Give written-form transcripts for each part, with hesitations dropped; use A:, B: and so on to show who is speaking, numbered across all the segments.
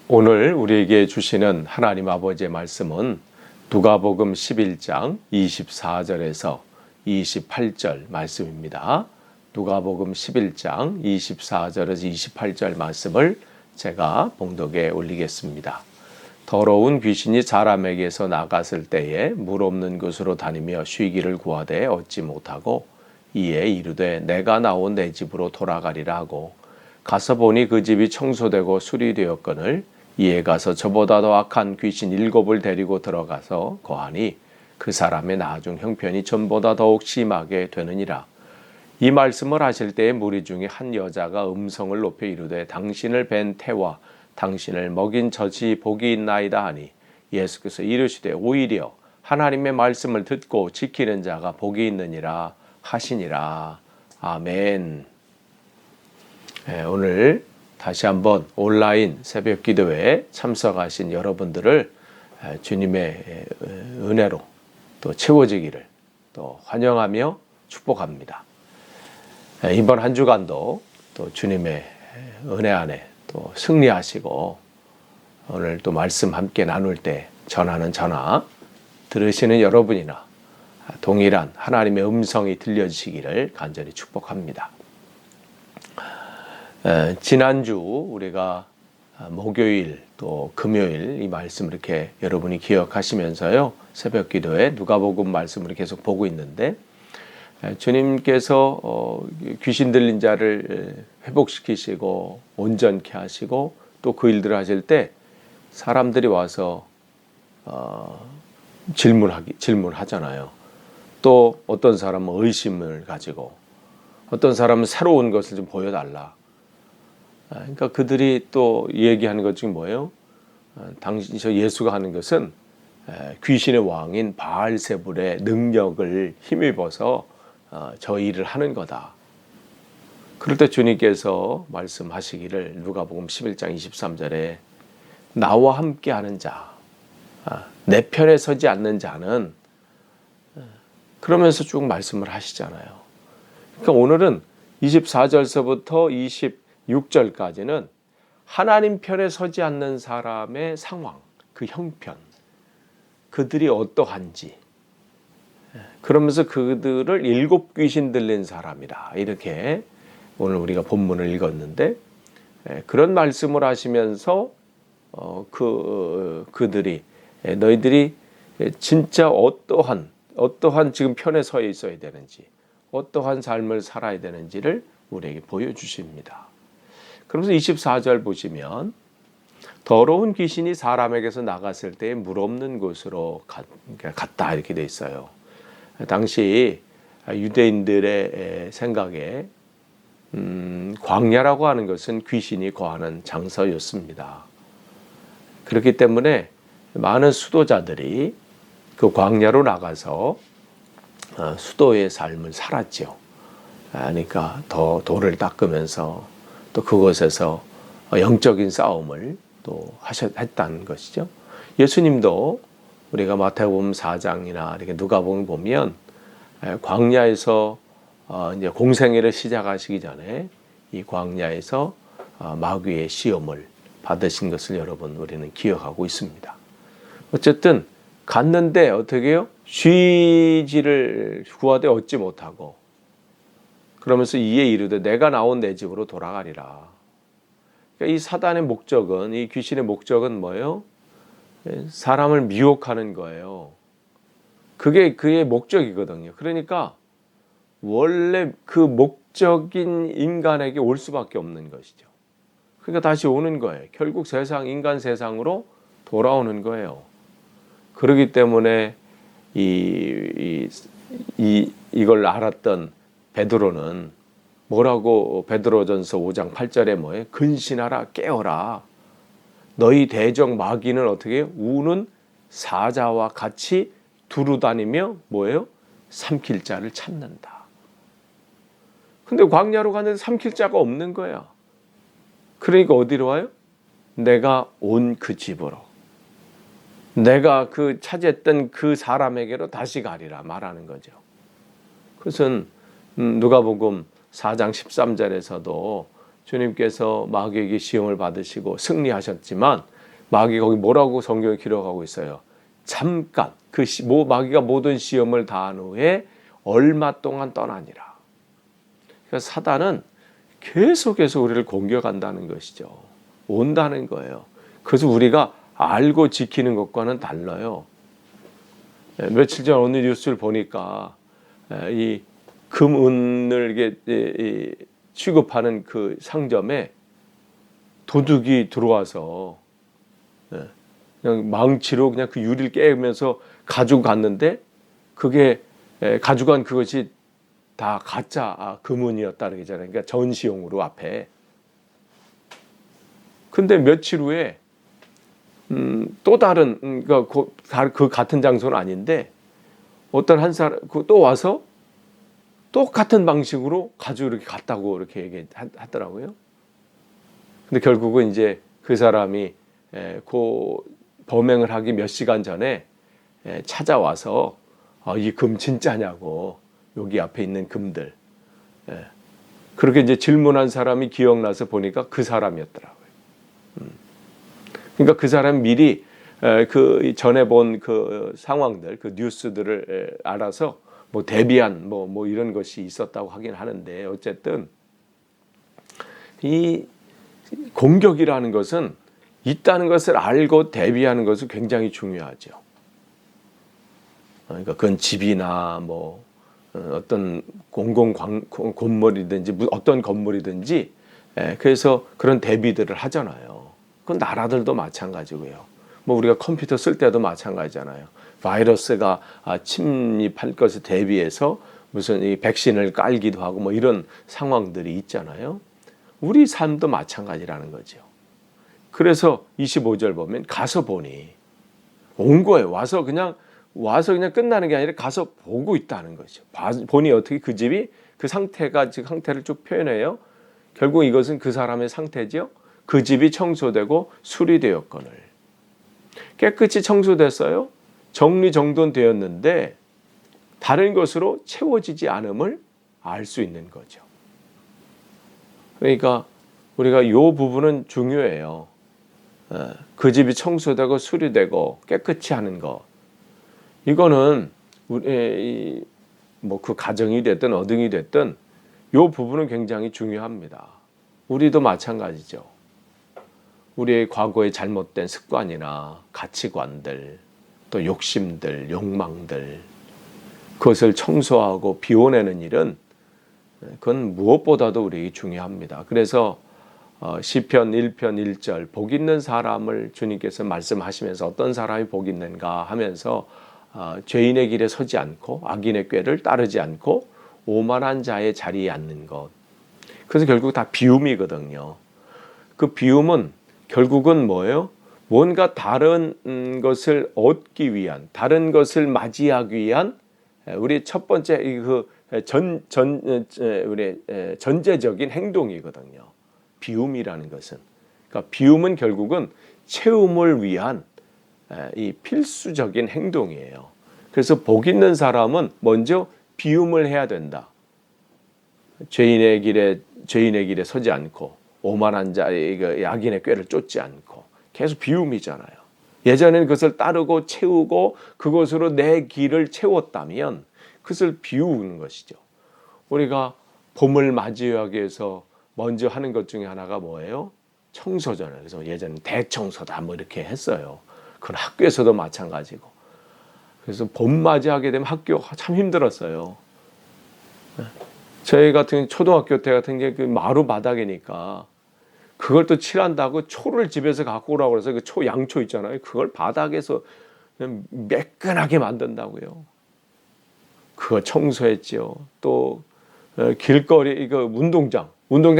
A: 오늘 우리에게 주시는 하나님 아버지의 말씀은 누가복음 11장 24절에서 28절 말씀입니다. 누가복음 11장 24절에서 28절 말씀을 제가 봉독에 올리겠습니다. 더러운 귀신이 사람에게서 나갔을 때에 물 없는 곳으로 다니며 쉬기를 구하되 얻지 못하고 이에 이르되 내가 나온 내 집으로 돌아가리라 하고 가서 보니 그 집이 청소되고 수리되었거늘 이에 가서 저보다 더 악한 귀신 7을 데리고 들어가서 거하니 그 사람의 나중 형편이 전보다 더욱 심하게 되느니라. 이 말씀을 하실 때에 무리 중에 한 여자가 음성을 높여 이르되 당신을 뵌 태와 당신을 먹인 젖이 복이 있나이다 하니 예수께서 이르시되 오히려 하나님의 말씀을 듣고 지키는 자가 복이 있느니라 하시니라. 아멘. 오늘 다시 한번 온라인 새벽 기도회에 참석하신 여러분들을 주님의 은혜로 또 채워지기를 또 환영하며 축복합니다. 이번 한 주간도 또 주님의 은혜 안에 또 승리하시고 오늘 또 말씀 함께 나눌 때 전하는 전화 들으시는 여러분이나 동일한 하나님의 음성이 들려지시기를 간절히 축복합니다. 지난주 우리가 목요일 또 금요일 이 말씀 이렇게 여러분이 기억하시면서요 새벽 기도에 누가복음 말씀을 계속 보고 있는데 주님께서 귀신 들린 자를 회복시키시고 온전케 하시고 또 그 일들을 하실 때 사람들이 와서 질문하잖아요. 또 어떤 사람은 의심을 가지고 어떤 사람은 새로운 것을 좀 보여달라. 그러니까 그들이 또 얘기하는 것 중에 뭐예요? 당신 예수가 하는 것은 귀신의 왕인 바알세불의 능력을 힘입어서 저 일을 하는 거다. 그럴 때 주님께서 말씀하시기를 누가복음 11장 23절에 나와 함께 하는 자, 내 편에 서지 않는 자는 그러면서 쭉 말씀을 하시잖아요. 그러니까 오늘은 24절서부터 26절까지는 하나님 편에 서지 않는 사람의 상황, 그 형편, 그들이 어떠한지 그러면서 그들을 7 귀신 들린 사람이라 이렇게 오늘 우리가 본문을 읽었는데 그런 말씀을 하시면서 그들이 너희들이 진짜 어떠한 지금 편에 서 있어야 되는지 어떠한 삶을 살아야 되는지를 우리에게 보여주십니다. 그러면서 24절 보시면 더러운 귀신이 사람에게서 나갔을 때 물 없는 곳으로 갔다 이렇게 돼 있어요. 당시 유대인들의 생각에 광야라고 하는 것은 귀신이 거하는 장소였습니다. 그렇기 때문에 많은 수도자들이 그 광야로 나가서 수도의 삶을 살았죠. 그러니까 더 돌을 닦으면서 또 그곳에서 영적인 싸움을 또 했다는 것이죠. 예수님도 우리가 마태복음 4장이나 이렇게 누가복음 보면 광야에서 이제 공생애를 시작하시기 전에 이 광야에서 마귀의 시험을 받으신 것을 여러분 우리는 기억하고 있습니다. 어쨌든 갔는데 어떻게 해요? 쉬지를 구하되 얻지 못하고 그러면서 이에 이르되 내가 나온 내 집으로 돌아가리라. 그러니까 이 사단의 목적은 이 귀신의 목적은 뭐예요? 사람을 미혹하는 거예요. 그게 그의 목적이거든요. 그러니까 원래 그 목적인 인간에게 올 수밖에 없는 것이죠. 그러니까 다시 오는 거예요. 결국 인간 세상으로 돌아오는 거예요. 그렇기 때문에 이걸 알았던 베드로는 뭐라고 베드로전서 5장 8절에 뭐예요? 근신하라 깨어라. 너희 대적 마귀는 어떻게 해요? 우는 사자와 같이 두루다니며 뭐예요? 삼킬 자를 찾는다. 근데 광야로 갔는데 삼킬 자가 없는 거야. 그러니까 어디로 와요? 내가 온 그 집으로. 내가 그 차지했던 그 사람에게로 다시 가리라 말하는 거죠. 그것은 누가복음 4장 13절에서도 주님께서 마귀에게 시험을 받으시고 승리하셨지만 마귀가 거기 뭐라고 성경에 기록하고 있어요? 잠깐 마귀가 모든 시험을 다한 후에 얼마 동안 떠나니라. 그러니까 사단은 계속해서 우리를 공격한다는 것이죠. 온다는 거예요. 그래서 우리가 알고 지키는 것과는 달라요. 며칠 전 어느 뉴스를 보니까 이 금은을 이게 취급하는 그 상점에 도둑이 들어와서 그냥 망치로 그냥 그 유리를 깨면서 가지고 갔는데 그게 가져간 그것이 다 가짜 금은이었다 그러잖아요. 그러니까 전시용으로 앞에. 근데 며칠 후에 또 다른 그러니까 그 같은 장소는 아닌데 어떤 한 사람 또 와서 똑같은 방식으로 가지고 이렇게 갔다고 이렇게 얘기하더라고요. 근데 결국은 이제 그 사람이 그 범행을 하기 몇 시간 전에 찾아와서 이 금 진짜냐고 여기 앞에 있는 금들 그렇게 이제 질문한 사람이 기억나서 보니까 그 사람이었더라고요. 그러니까 그 사람 미리 그 전에 본 그 상황들, 그 뉴스들을 알아서 뭐 대비한 뭐 이런 것이 있었다고 하긴 하는데 어쨌든 이 공격이라는 것은 있다는 것을 알고 대비하는 것은 굉장히 중요하죠. 그러니까 그건 집이나 뭐 어떤 건물이든지 어떤 건물이든지 그래서 그런 대비들을 하잖아요. 그건 나라들도 마찬가지고요. 뭐 우리가 컴퓨터 쓸 때도 마찬가지잖아요. 바이러스가 침입할 것을 대비해서 무슨 이 백신을 깔기도 하고 뭐 이런 상황들이 있잖아요. 우리 삶도 마찬가지라는 거죠. 그래서 25절 보면 가서 보니 온 거예요. 와서 그냥 끝나는 게 아니라 가서 보고 있다는 거죠. 보니 어떻게 그 집이 그 상태가 지금 상태를 쭉 표현해요. 결국 이것은 그 사람의 상태죠. 그 집이 청소되고 수리되었거늘. 깨끗이 청소됐어요. 정리정돈되었는데 다른 것으로 채워지지 않음을 알 수 있는 거죠. 그러니까 우리가 이 부분은 중요해요. 그 집이 청소되고 수리되고 깨끗이 하는 것. 이거는 우리 뭐 그 가정이 됐든 어등이 됐든 이 부분은 굉장히 중요합니다. 우리도 마찬가지죠. 우리의 과거의 잘못된 습관이나 가치관들, 또 욕심들, 욕망들, 그것을 청소하고 비워내는 일은 그건 무엇보다도 우리에게 중요합니다. 그래서 시편 1편 1절 복 있는 사람을 주님께서 말씀하시면서 어떤 사람이 복 있는가 하면서 죄인의 길에 서지 않고 악인의 꾀를 따르지 않고 오만한 자의 자리에 앉는 것. 그래서 결국 다 비움이거든요. 그 비움은 결국은 뭐예요? 뭔가 다른 것을 얻기 위한, 다른 것을 맞이하기 위한 우리 첫 번째 우리 전제적인 행동이거든요. 비움이라는 것은. 그러니까 비움은 결국은 채움을 위한 이 필수적인 행동이에요. 그래서 복 있는 사람은 먼저 비움을 해야 된다. 죄인의 길에 서지 않고 오만한 자의 악인의 꾀를 쫓지 않고 계속 비움이잖아요. 예전에는 그것을 따르고 채우고 그것으로 내 길을 채웠다면 그것을 비우는 것이죠. 우리가 봄을 맞이하기 위해서 먼저 하는 것 중에 하나가 뭐예요? 청소잖아요. 그래서 예전에 대청소다 뭐 이렇게 했어요. 그건 학교에서도 마찬가지고. 그래서 봄 맞이하게 되면 학교 참 힘들었어요. 저희 같은 초등학교 때 같은 게 그 마루 바닥이니까 그걸 또 칠한다고 초를 집에서 갖고 오라고 그래서 그 양초 있잖아요. 그걸 바닥에서 그냥 매끈하게 만든다고요. 그거 청소했죠. 또 길거리 운동장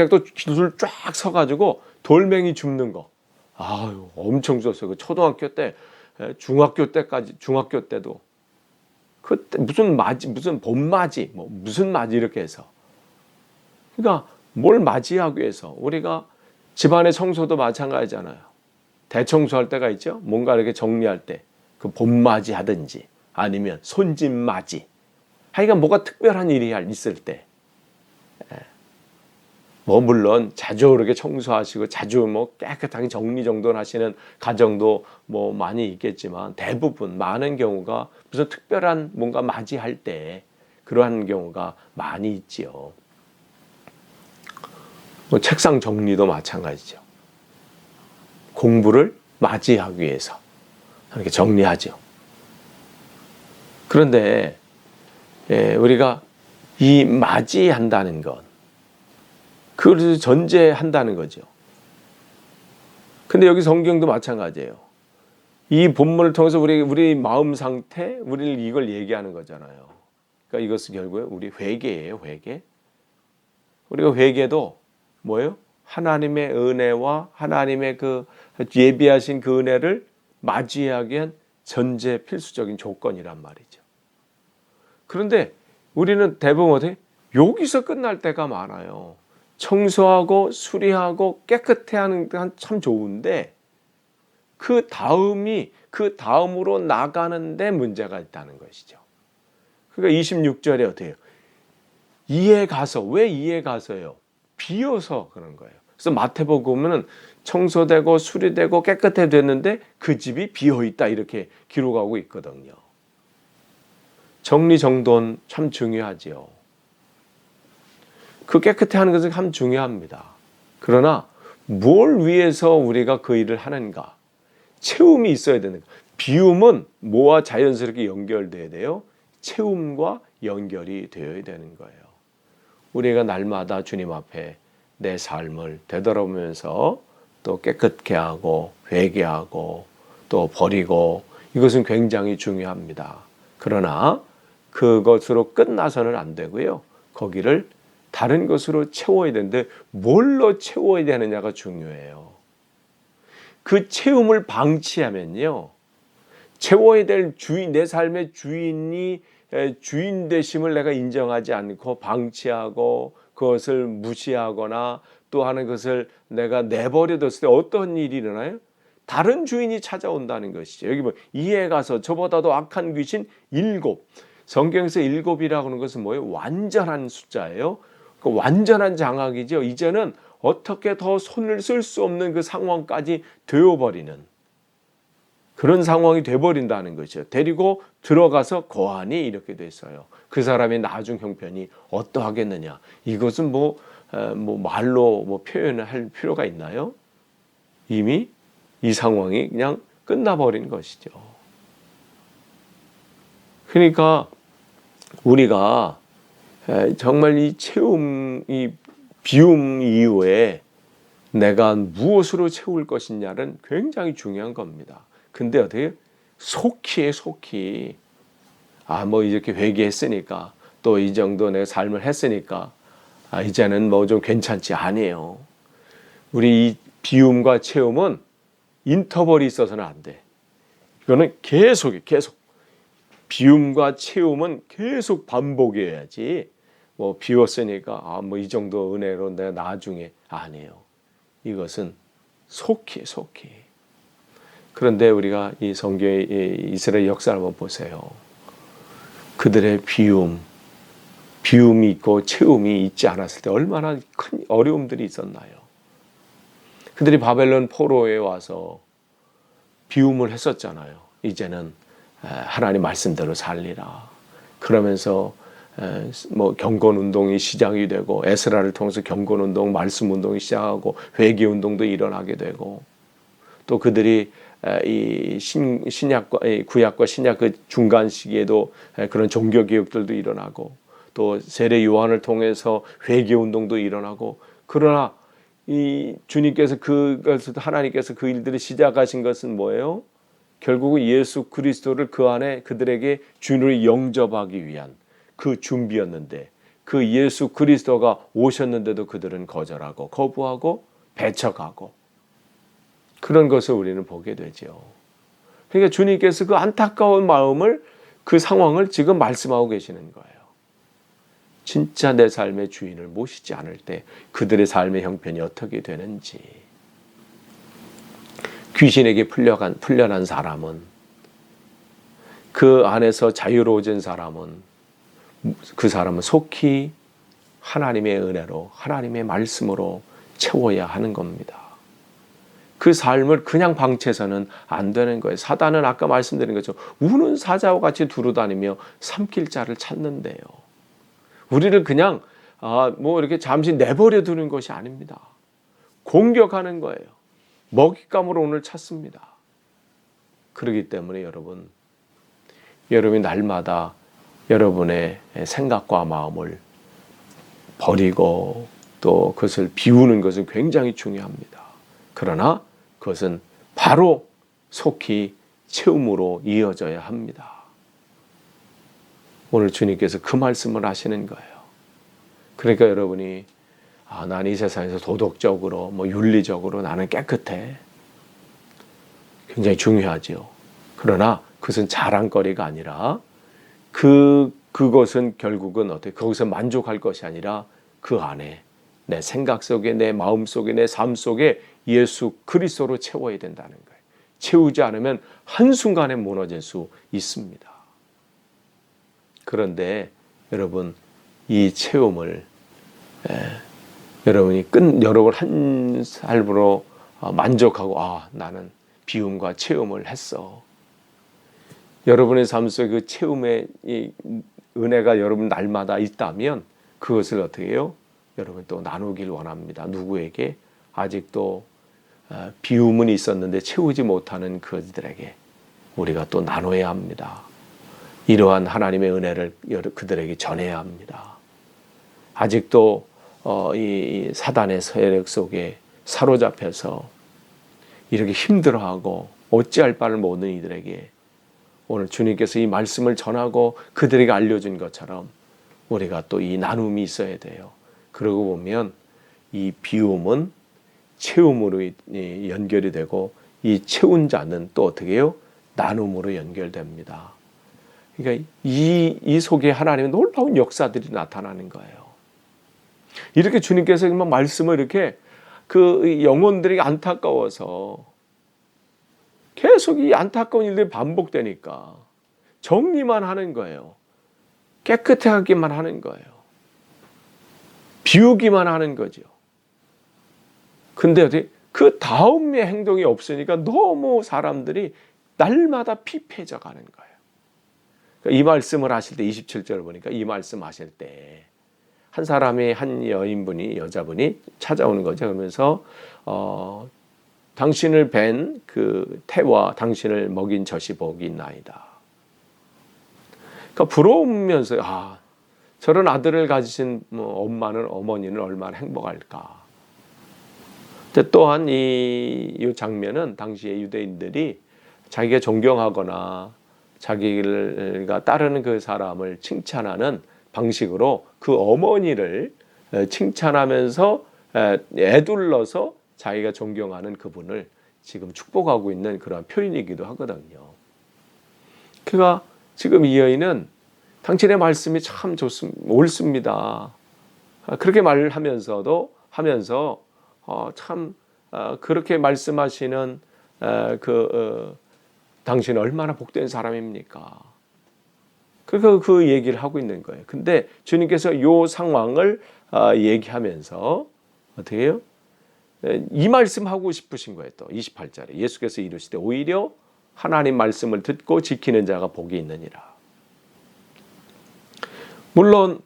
A: 또 줄 쫙 서가지고 돌멩이 줍는 거. 아유 엄청 줬어요. 그 초등학교 때, 중학교 때도 그때 무슨 봄맞이 무슨 맞이 이렇게 해서. 그러니까 뭘 맞이하기 위해서 우리가 집안의 청소도 마찬가지잖아요. 대청소할 때가 있죠. 뭔가 이렇게 정리할 때 그 봄맞이 하든지 아니면 손짓맞이. 하여간 뭐가 특별한 일이 있을 때 뭐 물론 자주 그렇게 청소하시고 자주 뭐 깨끗하게 정리정돈하시는 가정도 뭐 많이 있겠지만 대부분 많은 경우가 무슨 특별한 뭔가 맞이할 때 그러한 경우가 많이 있지요. 뭐 책상 정리도 마찬가지죠. 공부를 맞이하기 위해서 이렇게 정리하죠. 그런데 우리가 이 맞이한다는 것, 그걸 전제한다는 거죠. 근데 여기 성경도 마찬가지예요. 이 본문을 통해서 우리 마음 상태, 우리를 이걸 얘기하는 거잖아요. 그러니까 이것은 결국에 우리 회개예요, 회개. 우리가 회개도 뭐예요? 하나님의 은혜와 하나님의 그 예비하신 그 은혜를 맞이하기 위한 전제 필수적인 조건이란 말이죠. 그런데 우리는 대부분 어떻게? 여기서 끝날 때가 많아요. 청소하고 수리하고 깨끗해 하는 건 참 좋은데 그 다음으로 나가는데 문제가 있다는 것이죠. 그러니까 26절에 어때요? 이에 가서, 왜 이에 가서요? 비어서 그런 거예요. 그래서 마태복음은 청소되고 수리되고 깨끗해 됐는데 그 집이 비어 있다 이렇게 기록하고 있거든요. 정리정돈 참 중요하지요. 그 깨끗해 하는 것은 참 중요합니다. 그러나 뭘 위해서 우리가 그 일을 하는가? 채움이 있어야 되는 거예요. 비움은 뭐와 자연스럽게 연결돼야 돼요? 채움과 연결이 되어야 되는 거예요. 우리가 날마다 주님 앞에 내 삶을 되돌아보면서 또 깨끗게 하고 회개하고 또 버리고 이것은 굉장히 중요합니다. 그러나 그것으로 끝나서는 안 되고요. 거기를 다른 것으로 채워야 되는데 뭘로 채워야 되느냐가 중요해요. 그 채움을 방치하면요. 채워야 될 주인, 내 삶의 주인 되심을 내가 인정하지 않고 방치하고 그것을 무시하거나 또 하는 것을 내가 내버려뒀을 때 어떤 일이 일어나요? 다른 주인이 찾아온다는 것이죠. 여기 뭐 이에 가서 저보다도 악한 귀신 7. 성경에서 7이라고 하는 것은 뭐예요? 완전한 숫자예요. 그 완전한 장악이죠. 이제는 어떻게 더 손을 쓸 수 없는 그 상황까지 되어버리는 그런 상황이 돼버린다는 것이죠. 데리고 들어가서 고하니 이렇게 됐어요. 그 사람의 나중 형편이 어떠하겠느냐. 이것은 뭐 말로 표현을 할 필요가 있나요? 이미 이 상황이 그냥 끝나버린 것이죠. 그러니까 우리가 정말 이 비움 이후에 내가 무엇으로 채울 것이냐는 굉장히 중요한 겁니다. 근데 어떻게 속히 뭐 이렇게 회개했으니까 또 이 정도 내가 삶을 했으니까 이제는 뭐 좀 괜찮지. 아니에요. 우리 이 비움과 채움은 인터벌이 있어서는 안 돼. 이거는 계속 비움과 채움은 계속 반복해야지. 뭐 비웠으니까 뭐 이 정도 은혜로 내가 나중에 아니에요. 이것은 속히. 그런데 우리가 이 성경의 이스라엘 역사를 한번 보세요. 그들의 비움이 있고 채움이 있지 않았을 때 얼마나 큰 어려움들이 있었나요? 그들이 바벨론 포로에 와서 비움을 했었잖아요. 이제는 하나님 말씀대로 살리라. 그러면서 뭐 경건 운동이 시작이 되고 에스라를 통해서 경건 운동, 말씀 운동이 시작하고 회개 운동도 일어나게 되고 또 그들이 이 신약과 구약과 신약 그 중간 시기에도 그런 종교 개혁들도 일어나고 또 세례 요한을 통해서 회개 운동도 일어나고 그러나 이 주님께서 하나님께서 그 일들을 시작하신 것은 뭐예요? 결국은 예수 그리스도를 그 안에 그들에게 주님을 영접하기 위한 그 준비였는데 그 예수 그리스도가 오셨는데도 그들은 거절하고 거부하고 배척하고 그런 것을 우리는 보게 되죠. 그러니까 주님께서 그 안타까운 마음을 그 상황을 지금 말씀하고 계시는 거예요. 진짜 내 삶의 주인을 모시지 않을 때 그들의 삶의 형편이 어떻게 되는지. 귀신에게 풀려난 사람은 그 안에서 자유로워진 사람은 그 사람은 속히 하나님의 은혜로, 하나님의 말씀으로 채워야 하는 겁니다. 그 삶을 그냥 방치해서는 안 되는 거예요. 사단은 아까 말씀드린 것처럼 우는 사자와 같이 두루다니며 삼킬 자를 찾는데요. 우리를 그냥 이렇게 잠시 내버려 두는 것이 아닙니다. 공격하는 거예요. 먹잇감으로 오늘 찾습니다. 그렇기 때문에 여러분이 날마다 여러분의 생각과 마음을 버리고 또 그것을 비우는 것은 굉장히 중요합니다. 그러나 그것은 바로 속히 채움으로 이어져야 합니다. 오늘 주님께서 그 말씀을 하시는 거예요. 그러니까 여러분이 나는 이 세상에서 도덕적으로 윤리적으로 나는 깨끗해. 굉장히 중요하지요. 그러나 그것은 자랑거리가 아니라 그것은 결국은 거기서 만족할 것이 아니라 그 안에 내 생각 속에, 내 마음 속에, 내 삶 속에 예수 그리스도로 채워야 된다는 거예요. 채우지 않으면 한순간에 무너질 수 있습니다. 그런데 여러분, 이 채움을 여러분이 여러분 한 삶으로 만족하고 나는 비움과 채움을 했어. 여러분의 삶 속에 그 채움의 이 은혜가 여러분 날마다 있다면 그것을 어떻게 해요? 여러분 또 나누길 원합니다. 누구에게? 아직도 비움은 있었는데 채우지 못하는 그들에게 우리가 또 나눠야 합니다. 이러한 하나님의 은혜를 그들에게 전해야 합니다. 아직도 이 사단의 세력 속에 사로잡혀서 이렇게 힘들어하고 어찌할 바를 모르는 이들에게 오늘 주님께서 이 말씀을 전하고 그들에게 알려준 것처럼 우리가 또 이 나눔이 있어야 돼요. 그러고 보면 이 비움은 채움으로 연결이 되고 이 채운 자는 또 어떻게 해요? 나눔으로 연결됩니다. 그러니까 이 속에 하나님의 놀라운 역사들이 나타나는 거예요. 이렇게 주님께서 말씀을 이렇게 그 영혼들이 안타까워서 계속 이 안타까운 일들이 반복되니까 정리만 하는 거예요. 깨끗하기만 하는 거예요. 비우기만 하는 거죠. 근데 그 다음의 행동이 없으니까 너무 사람들이 날마다 피폐해져 가는 거예요. 그러니까 이 말씀을 하실 때 27절 보니까 이 말씀 하실 때 한 사람이 한 여자분이 찾아오는 거죠. 그러면서 당신을 뵌 그 태와 당신을 먹인 젖이 복이 있나이다. 그러니까 부러우면서 저런 아들을 가지신 어머니는 얼마나 행복할까. 또한 이 장면은 당시에 유대인들이 자기가 존경하거나 자기가 따르는 그 사람을 칭찬하는 방식으로 그 어머니를 칭찬하면서 애둘러서 자기가 존경하는 그분을 지금 축복하고 있는 그런 표현이기도 하거든요. 그가 지금 이 여인은 당신의 말씀이 참 옳습니다. 그렇게 말을 하면서 그렇게 말씀하시는 당신은 얼마나 복된 사람입니까? 그러니까 그 얘기를 하고 있는 거예요. 근데 주님께서 이 상황을 얘기하면서 어떻게 해요? 이 말씀하고 싶으신 거예요. 또 28절에 예수께서 이르시되 오히려 하나님 말씀을 듣고 지키는 자가 복이 있느니라. 물론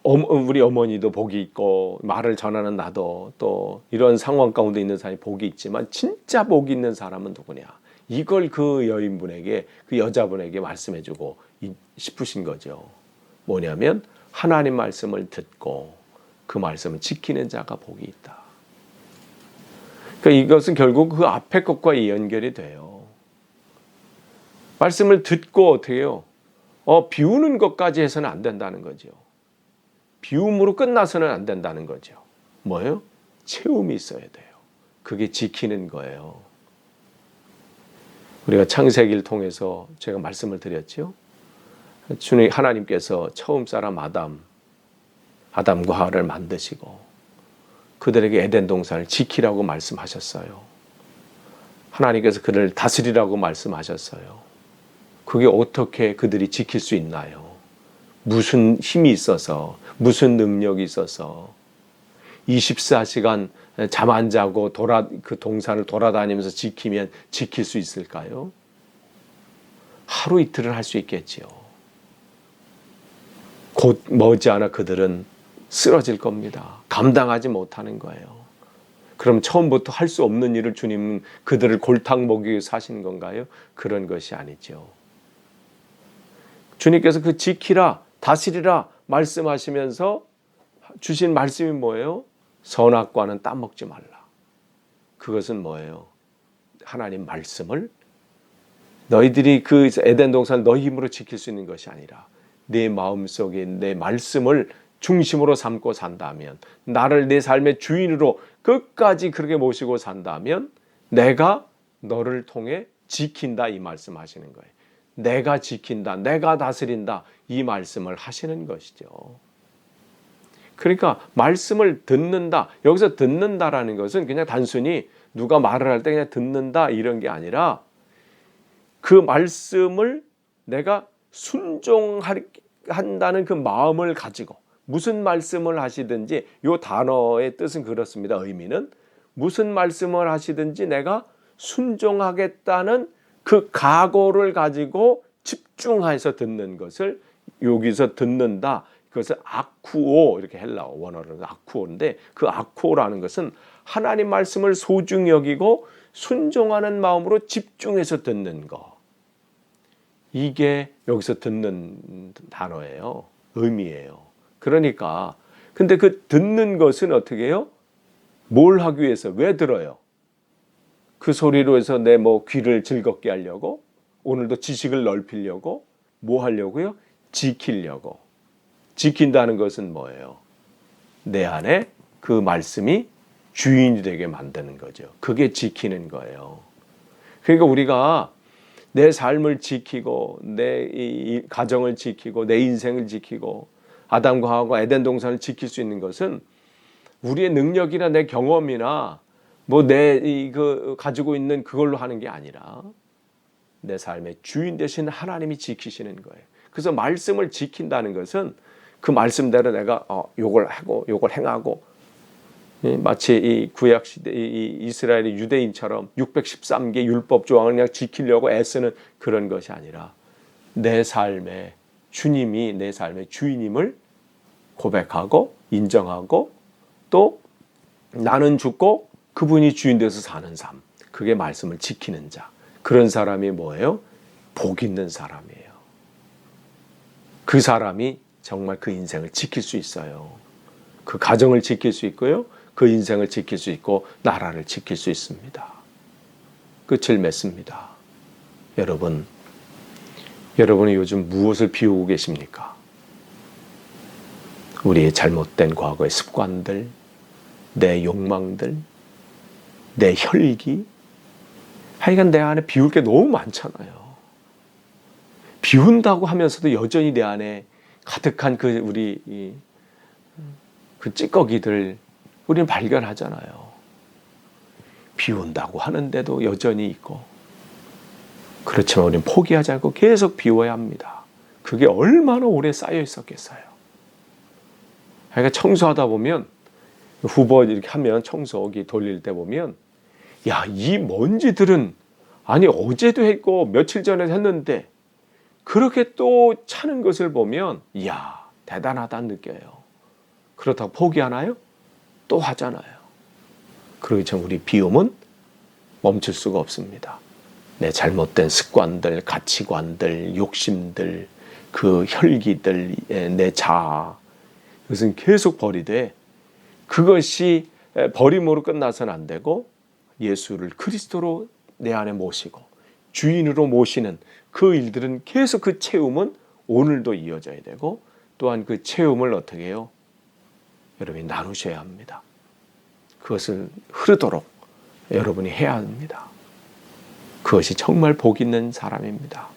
A: 우리 어머니도 복이 있고 말을 전하는 나도 또 이런 상황 가운데 있는 사람이 복이 있지만 진짜 복이 있는 사람은 누구냐? 이걸 그 여인분에게 그 여자분에게 말씀해주고 싶으신 거죠. 뭐냐면 하나님 말씀을 듣고 그 말씀을 지키는 자가 복이 있다. 그러니까 이것은 결국 그 앞에 것과 연결이 돼요. 말씀을 듣고 어떻게 해요? 비우는 것까지 해서는 안 된다는 거죠. 비움으로 끝나서는 안 된다는 거죠. 뭐예요? 채움이 있어야 돼요. 그게 지키는 거예요. 우리가 창세기를 통해서 제가 말씀을 드렸죠. 주님 하나님께서 처음 사람 아담과 하와를 만드시고 그들에게 에덴 동산을 지키라고 말씀하셨어요. 하나님께서 그들을 다스리라고 말씀하셨어요. 그게 어떻게 그들이 지킬 수 있나요? 무슨 힘이 있어서, 무슨 능력이 있어서 24시간 잠 안 자고 그 동산을 돌아다니면서 지키면 지킬 수 있을까요? 하루 이틀은 할 수 있겠지요. 곧 머지않아 그들은 쓰러질 겁니다. 감당하지 못하는 거예요. 그럼 처음부터 할 수 없는 일을 주님은 그들을 골탕 먹이기 위해서 하시는 건가요? 그런 것이 아니죠. 주님께서 그 지키라, 다스리라 말씀하시면서 주신 말씀이 뭐예요? 선악과는 따먹지 말라. 그것은 뭐예요? 하나님 말씀을 너희들이 그 에덴 동산을 너희 힘으로 지킬 수 있는 것이 아니라 내 마음속에 내 말씀을 중심으로 삼고 산다면, 나를 내 삶의 주인으로 끝까지 그렇게 모시고 산다면 내가 너를 통해 지킨다, 이 말씀하시는 거예요. 내가 지킨다, 내가 다스린다, 이 말씀을 하시는 것이죠. 그러니까 말씀을 듣는다, 여기서 듣는다라는 것은 그냥 단순히 누가 말을 할 때 그냥 듣는다 이런 게 아니라 그 말씀을 내가 순종한다는 그 마음을 가지고, 무슨 말씀을 하시든지, 이 단어의 뜻은 그렇습니다. 의미는 무슨 말씀을 하시든지 내가 순종하겠다는 그 각오를 가지고 집중해서 듣는 것을 여기서 듣는다. 그것을 아쿠오, 이렇게 헬라어 원어로는 아쿠오인데, 그 아쿠오라는 것은 하나님 말씀을 소중히 여기고 순종하는 마음으로 집중해서 듣는 거. 이게 여기서 듣는 단어예요. 의미예요. 그러니까 근데 그 듣는 것은 어떻게 해요? 뭘 하기 위해서? 왜 들어요? 그 소리로 해서 내 귀를 즐겁게 하려고? 오늘도 지식을 넓히려고? 뭐 하려고요? 지키려고. 지킨다는 것은 뭐예요? 내 안에 그 말씀이 주인이 되게 만드는 거죠. 그게 지키는 거예요. 그러니까 우리가 내 삶을 지키고 내 가정을 지키고 내 인생을 지키고 아담과 하와가 에덴 동산을 지킬 수 있는 것은 우리의 능력이나 내 경험이나 내 가지고 있는 그걸로 하는 게 아니라 내 삶의 주인 되신 하나님이 지키시는 거예요. 그래서 말씀을 지킨다는 것은 그 말씀대로 내가 요걸 하고 요걸 행하고, 마치 이 구약 시대 이 이스라엘의 유대인처럼 613개 율법 조항을 그냥 지키려고 애쓰는 그런 것이 아니라 내 삶의 주님이 내 삶의 주인임을 고백하고 인정하고, 또 나는 죽고 그분이 주인 돼서 사는 삶, 그게 말씀을 지키는 자. 그런 사람이 뭐예요? 복 있는 사람이에요. 그 사람이 정말 그 인생을 지킬 수 있어요. 그 가정을 지킬 수 있고요, 그 인생을 지킬 수 있고 나라를 지킬 수 있습니다. 끝을 맺습니다. 여러분이 요즘 무엇을 비우고 계십니까? 우리의 잘못된 과거의 습관들, 내 욕망들, 내 혈기, 하여간 내 안에 비울 게 너무 많잖아요. 비운다고 하면서도 여전히 내 안에 가득한 그 찌꺼기들 우리는 발견하잖아요. 비운다고 하는데도 여전히 있고, 그렇지만 우리는 포기하지 않고 계속 비워야 합니다. 그게 얼마나 오래 쌓여 있었겠어요. 그러니까 청소하다 보면, 후보 이렇게 하면 청소기 돌릴 때 보면, 야, 이 먼지들은 아니 어제도 했고 며칠 전에 했는데 그렇게 또 차는 것을 보면, 이야, 대단하다 느껴요. 그렇다고 포기하나요? 또 하잖아요. 그렇지만 우리 비움은 멈출 수가 없습니다. 내 잘못된 습관들, 가치관들, 욕심들, 그 혈기들, 내 자아, 그것은 계속 버리되, 그것이 버림으로 끝나서는 안 되고 예수를 그리스도로 내 안에 모시고 주인으로 모시는 그 일들은 계속, 그 체험은 오늘도 이어져야 되고, 또한 그 체험을 어떻게 해요? 여러분이 나누셔야 합니다. 그것을 흐르도록 여러분이 해야 합니다. 그것이 정말 복 있는 사람입니다.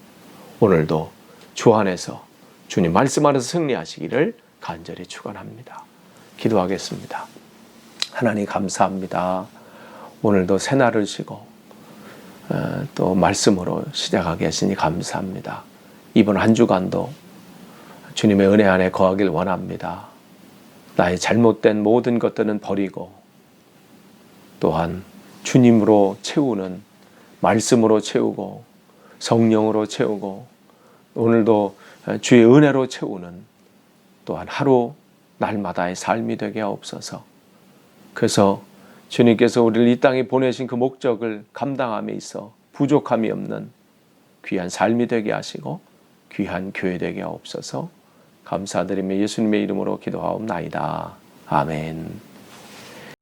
A: 오늘도 주 안에서 주님 말씀 안에서 승리하시기를 간절히 축원합니다. 기도하겠습니다. 하나님 감사합니다. 오늘도 새날을 쉬고 또 말씀으로 시작하게 하시니 감사합니다. 이번 한 주간도 주님의 은혜 안에 거하길 원합니다. 나의 잘못된 모든 것들은 버리고 또한 주님으로 채우는, 말씀으로 채우고 성령으로 채우고 오늘도 주의 은혜로 채우는 또한 하루 날마다의 삶이 되게 하옵소서. 그래서 주님께서 우리를 이 땅에 보내신 그 목적을 감당함에 있어 부족함이 없는 귀한 삶이 되게 하시고 귀한 교회 되게 하옵소서. 감사드리며 예수님의 이름으로 기도하옵나이다. 아멘.